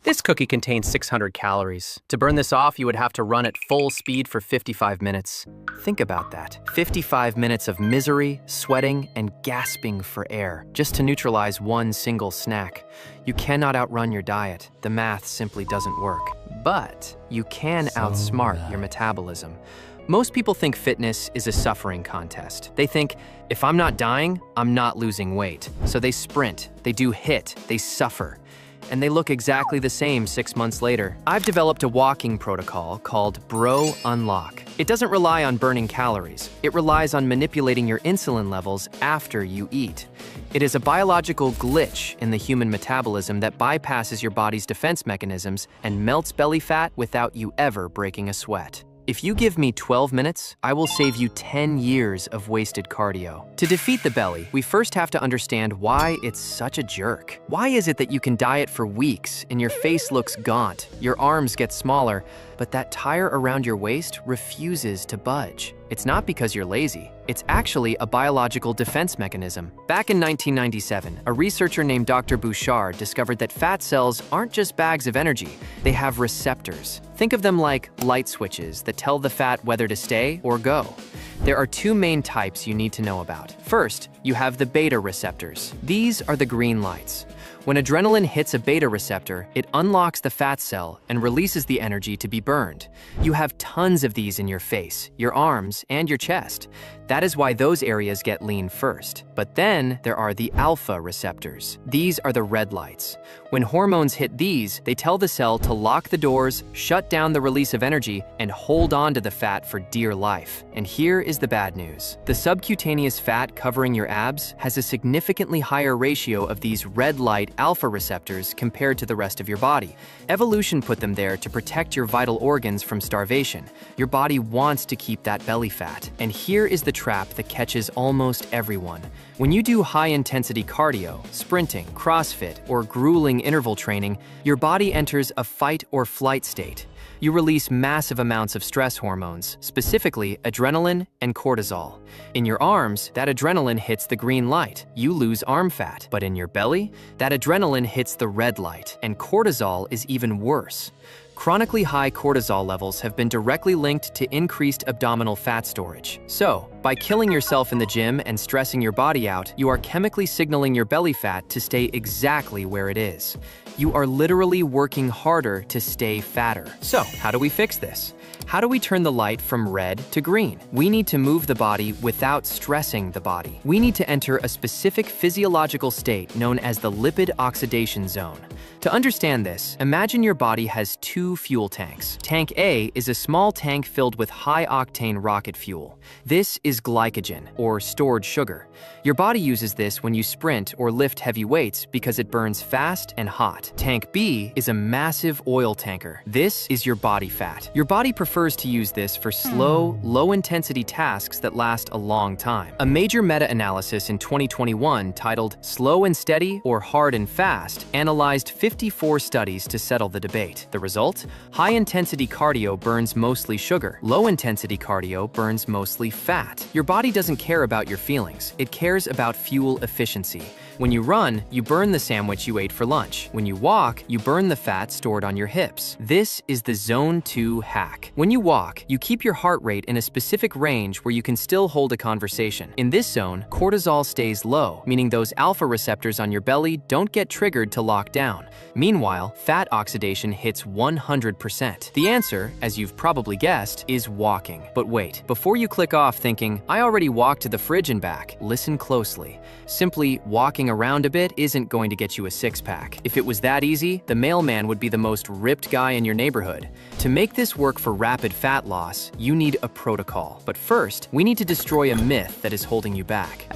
This cookie contains 600 calories. To burn this off, you would have to run at full speed for 55 minutes. Think about that. 55 minutes of misery, sweating, and gasping for air, just to neutralize one single snack. You cannot outrun your diet. The math simply doesn't work. But you can outsmart your metabolism. Most people think fitness is a suffering contest. They think, if I'm not dying, I'm not losing weight. So they sprint, they do HIIT, they suffer. And they look exactly the same 6 months later. I've developed a walking protocol called Bro Unlock. It doesn't rely on burning calories. It relies on manipulating your insulin levels after you eat. It is a biological glitch in the human metabolism that bypasses your body's defense mechanisms and melts belly fat without you ever breaking a sweat. If you give me 12 minutes, I will save you 10 years of wasted cardio. To defeat the belly, we first have to understand why it's such a jerk. Why is it that you can diet for weeks and your face looks gaunt, your arms get smaller, but that tire around your waist refuses to budge? It's not because you're lazy. It's actually a biological defense mechanism. Back in 1997, a researcher named Dr. Bouchard discovered that fat cells aren't just bags of energy, they have receptors. Think of them like light switches that tell the fat whether to stay or go. There are two main types you need to know about. First, you have the beta receptors. These are the green lights. When adrenaline hits a beta receptor, it unlocks the fat cell and releases the energy to be burned. You have tons of these in your face, your arms, and your chest. That is why those areas get lean first. But then there are the alpha receptors. These are the red lights. When hormones hit these, they tell the cell to lock the doors, shut down the release of energy, and hold on to the fat for dear life. And here is the bad news. The subcutaneous fat covering your abs has a significantly higher ratio of these red light alpha receptors compared to the rest of your body. Evolution put them there to protect your vital organs from starvation. Your body wants to keep that belly fat. And here is the trap that catches almost everyone. When you do high-intensity cardio, sprinting, CrossFit, or grueling interval training, your body enters a fight or flight state. You release massive amounts of stress hormones, specifically adrenaline and cortisol. In your arms, that adrenaline hits the green light. You lose arm fat. But in your belly, that adrenaline hits the red light, and cortisol is even worse. Chronically high cortisol levels have been directly linked to increased abdominal fat storage. So, by killing yourself in the gym and stressing your body out, you are chemically signaling your belly fat to stay exactly where it is. You are literally working harder to stay fatter. So, how do we fix this? How do we turn the light from red to green? We need to move the body without stressing the body. We need to enter a specific physiological state known as the lipid oxidation zone. To understand this, imagine your body has two fuel tanks. Tank A is a small tank filled with high-octane rocket fuel. This is glycogen, or stored sugar. Your body uses this when you sprint or lift heavy weights because it burns fast and hot. Tank B is a massive oil tanker. This is your body fat. Your body prefers to use this for slow, low-intensity tasks that last a long time. A major meta-analysis in 2021 titled Slow and Steady or Hard and Fast analyzed 54 studies to settle the debate. The result? High-intensity cardio burns mostly sugar. Low-intensity cardio burns mostly fat. Your body doesn't care about your feelings. It cares about fuel efficiency. When you run, you burn the sandwich you ate for lunch. When you walk, you burn the fat stored on your hips. This is the Zone 2 hack. When you walk, you keep your heart rate in a specific range where you can still hold a conversation. In this zone, cortisol stays low, meaning those alpha receptors on your belly don't get triggered to lock down. Meanwhile, fat oxidation hits 100%. The answer, as you've probably guessed, is walking. But wait, before you click off thinking, I already walked to the fridge and back, listen closely. Simply walking around a bit isn't going to get you a six-pack. If it was that easy, the mailman would be the most ripped guy in your neighborhood. To make this work for rapid fat loss, you need a protocol. But first, we need to destroy a myth that is holding you back.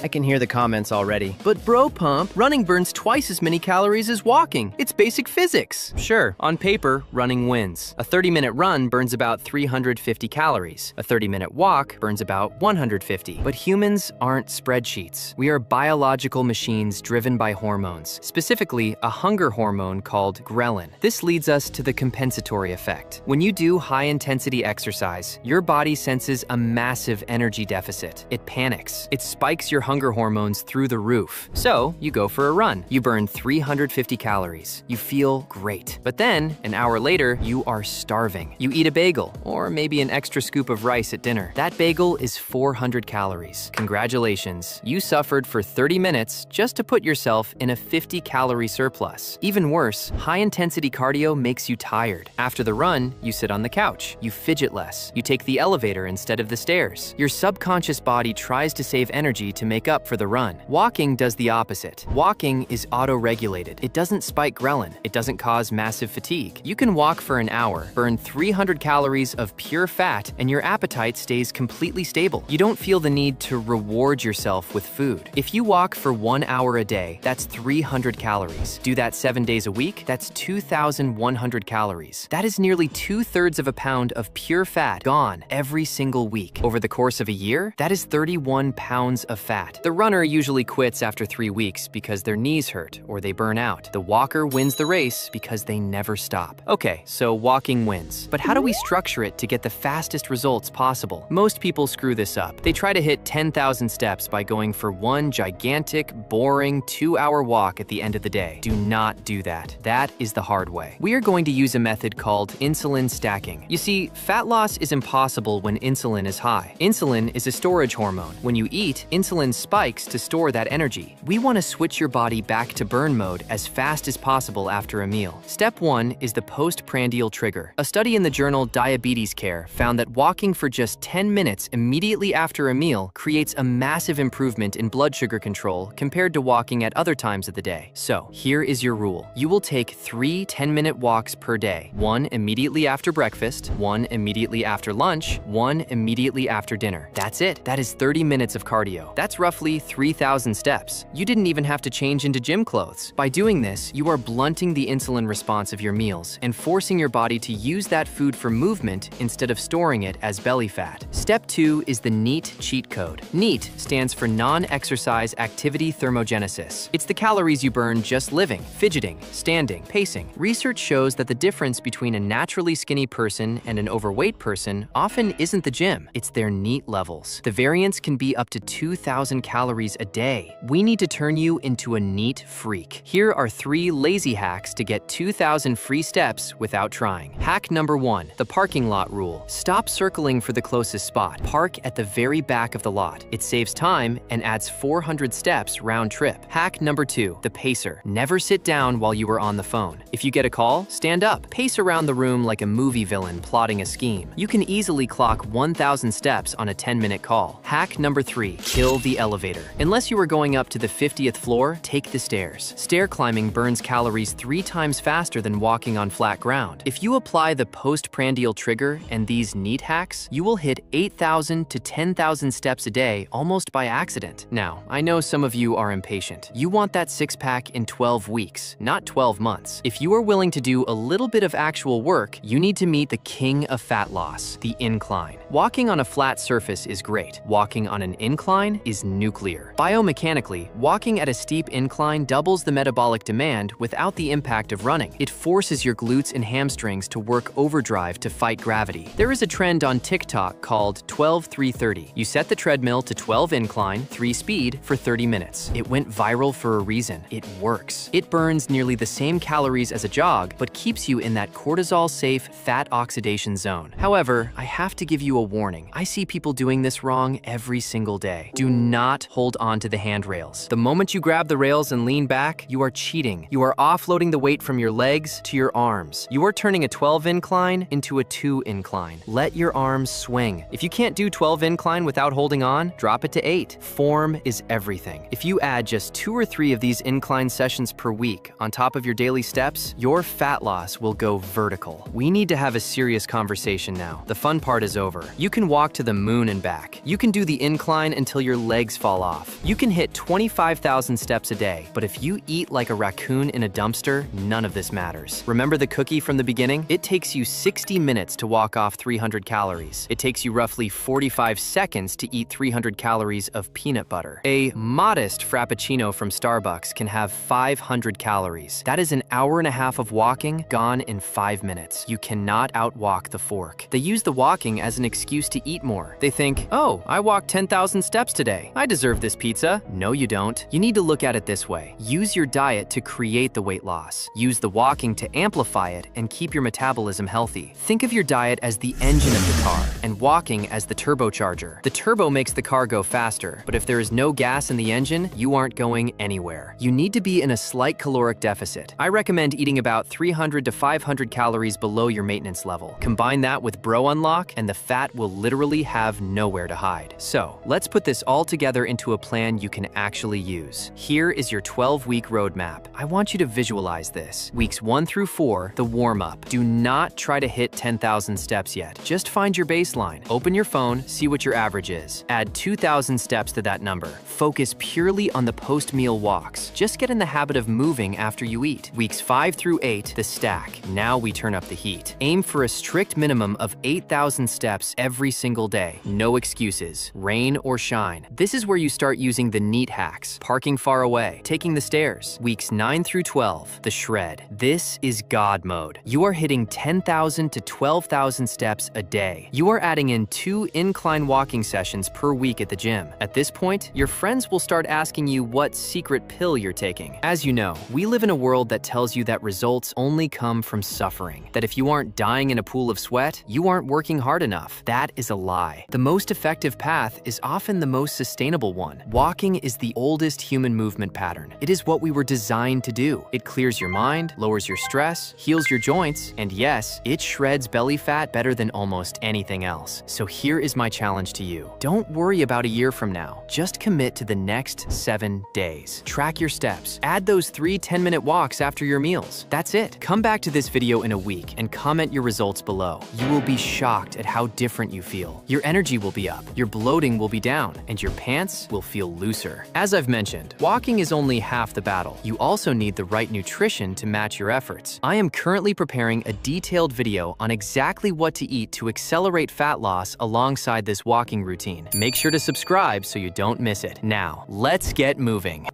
I can hear the comments already. But bro pump, running burns twice as many calories as walking. It's basic physics. Sure, on paper, running wins. A 30-minute run burns about 350 calories. A 30-minute walk burns about 150. But humans aren't spreadsheets. We are biological machines driven by hormones, specifically a hunger hormone called ghrelin. This leads us to the compensatory effect. When you do high-intensity exercise, your body senses a massive energy deficit. It panics. It spikes your hunger hunger hormones through the roof. So you go for a run. You burn 350 calories. You feel great. But then, an hour later, you are starving. You eat a bagel, or maybe an extra scoop of rice at dinner. That bagel is 400 calories. Congratulations, you suffered for 30 minutes just to put yourself in a 50-calorie surplus. Even worse, high-intensity cardio makes you tired. After the run, you sit on the couch. You fidget less. You take the elevator instead of the stairs. Your subconscious body tries to save energy to make up for the run. Walking does the opposite. Walking is auto-regulated. It doesn't spike ghrelin. It doesn't cause massive fatigue. You can walk for an hour, burn 300 calories of pure fat, and your appetite stays completely stable. You don't feel the need to reward yourself with food. If you walk for 1 hour a day, that's 300 calories. Do that 7 days a week, that's 2,100 calories. That is nearly 2/3 of a pound of pure fat gone every single week. Over the course of a year, that is 31 pounds of fat. The runner usually quits after 3 weeks because their knees hurt or they burn out. The walker wins the race because they never stop. Okay, so walking wins. But how do we structure it to get the fastest results possible? Most people screw this up. They try to hit 10,000 steps by going for one gigantic, boring 2-hour walk at the end of the day. Do not do that. That is the hard way. We are going to use a method called insulin stacking. You see, fat loss is impossible when insulin is high. Insulin is a storage hormone. When you eat, insulin spikes to store that energy. We want to switch your body back to burn mode as fast as possible after a meal. Step 1 is the postprandial trigger. A study in the journal Diabetes Care found that walking for just 10 minutes immediately after a meal creates a massive improvement in blood sugar control compared to walking at other times of the day. So, here is your rule. You will take 3 10-minute walks per day. 1 immediately after breakfast, 1 immediately after lunch, 1 immediately after dinner. That's it. That is 30 minutes of cardio. That's roughly 3,000 steps. You didn't even have to change into gym clothes. By doing this, you are blunting the insulin response of your meals and forcing your body to use that food for movement instead of storing it as belly fat. Step 2 is the NEAT cheat code. NEAT stands for non-exercise activity thermogenesis. It's the calories you burn just living, fidgeting, standing, pacing. Research shows that the difference between a naturally skinny person and an overweight person often isn't the gym, it's their NEAT levels. The variance can be up to 2,000 calories a day. We need to turn you into a NEAT freak. Here are 3 lazy hacks to get 2,000 free steps without trying. Hack number 1, the parking lot rule. Stop circling for the closest spot. Park at the very back of the lot. It saves time and adds 400 steps round trip. Hack number 2, the pacer. Never sit down while you are on the phone. If you get a call, stand up. Pace around the room like a movie villain plotting a scheme. You can easily clock 1,000 steps on a 10-minute call. Hack number 3, kill the elevator. Unless you are going up to the 50th floor, take the stairs. Stair climbing burns calories 3 times faster than walking on flat ground. If you apply the postprandial trigger and these NEAT hacks, you will hit 8,000 to 10,000 steps a day almost by accident. Now, I know some of you are impatient. You want that six-pack in 12 weeks, not 12 months. If you are willing to do a little bit of actual work, you need to meet the king of fat loss, the incline. Walking on a flat surface is great. Walking on an incline is nuclear. Biomechanically, walking at a steep incline doubles the metabolic demand without the impact of running. It forces your glutes and hamstrings to work overdrive to fight gravity. There is a trend on TikTok called 12-3-30. You set the treadmill to 12 incline, 3 speed for 30 minutes. It went viral for a reason. It works. It burns nearly the same calories as a jog, but keeps you in that cortisol-safe fat oxidation zone. However, I have to give you a warning. I see people doing this wrong every single day. Do not hold on to the handrails. The moment you grab the rails and lean back, you are cheating. You are offloading the weight from your legs to your arms. You are turning a 12 incline into a 2 incline. Let your arms swing. If you can't do 12 incline without holding on, drop it to 8. Form is everything. If you add just 2 or 3 of these incline sessions per week on top of your daily steps, your fat loss will go vertical. We need to have a serious conversation now. The fun part is over. You can walk to the moon and back. You can do the incline until your legs fall off. You can hit 25,000 steps a day, but if you eat like a raccoon in a dumpster, none of this matters. Remember the cookie from the beginning? It takes you 60 minutes to walk off 300 calories. It takes you roughly 45 seconds to eat 300 calories of peanut butter. A modest Frappuccino from Starbucks can have 500 calories. That is an hour and a half of walking gone in 5 minutes. You cannot outwalk the fork. They use the walking as an excuse to eat more. They think, oh, I walked 10,000 steps today. I deserve this pizza. No, you don't. You need to look at it this way. Use your diet to create the weight loss. Use the walking to amplify it and keep your metabolism healthy. Think of your diet as the engine of the car and walking as the turbocharger. The turbo makes the car go faster, but if there is no gas in the engine, you aren't going anywhere. You need to be in a slight caloric deficit. I recommend eating about 300 to 500 calories below your maintenance level. Combine that with Bro Unlock and the fat will literally have nowhere to hide. So, let's put this all together into a plan you can actually use. Here is your 12-week roadmap. I want you to visualize this. Weeks 1 through 4, the warm-up. Do not try to hit 10,000 steps yet. Just find your baseline. Open your phone, see what your average is. Add 2,000 steps to that number. Focus purely on the post-meal walks. Just get in the habit of moving after you eat. Weeks 5 through 8, the stack. Now we turn up the heat. Aim for a strict minimum of 8,000 steps every single day. No excuses, rain or shine. This is where you start using the neat hacks. Parking far away, taking the stairs. Weeks 9 through 12, the shred. This is God mode. You are hitting 10,000 to 12,000 steps a day. You are adding in 2 incline walking sessions per week at the gym. At this point, your friends will start asking you what secret pill you're taking. As you know, we live in a world that tells you that results only come from suffering. That if you aren't dying in a pool of sweat, you aren't working hard enough. That is a lie. The most effective path is often the most sustainable one. Walking is the oldest human movement pattern. It is what we were designed to do. It clears your mind, lowers your stress, heals your joints, and yes, it shreds belly fat better than almost anything else. So here is my challenge to you. Don't worry about a year from now. Just commit to the next 7 days. Track your steps. Add those 3 10-minute walks after your meals. That's it. Come back to this video in a week and comment your results below. You will be shocked at how different you feel. Your energy will be up, your bloating will be down, and your pants will feel looser. As I've mentioned, walking is only half the battle. You also need the right nutrition to match your efforts. I am currently preparing a detailed video on exactly what to eat to accelerate fat loss alongside this walking routine. Make sure to subscribe so you don't miss it. Now, let's get moving.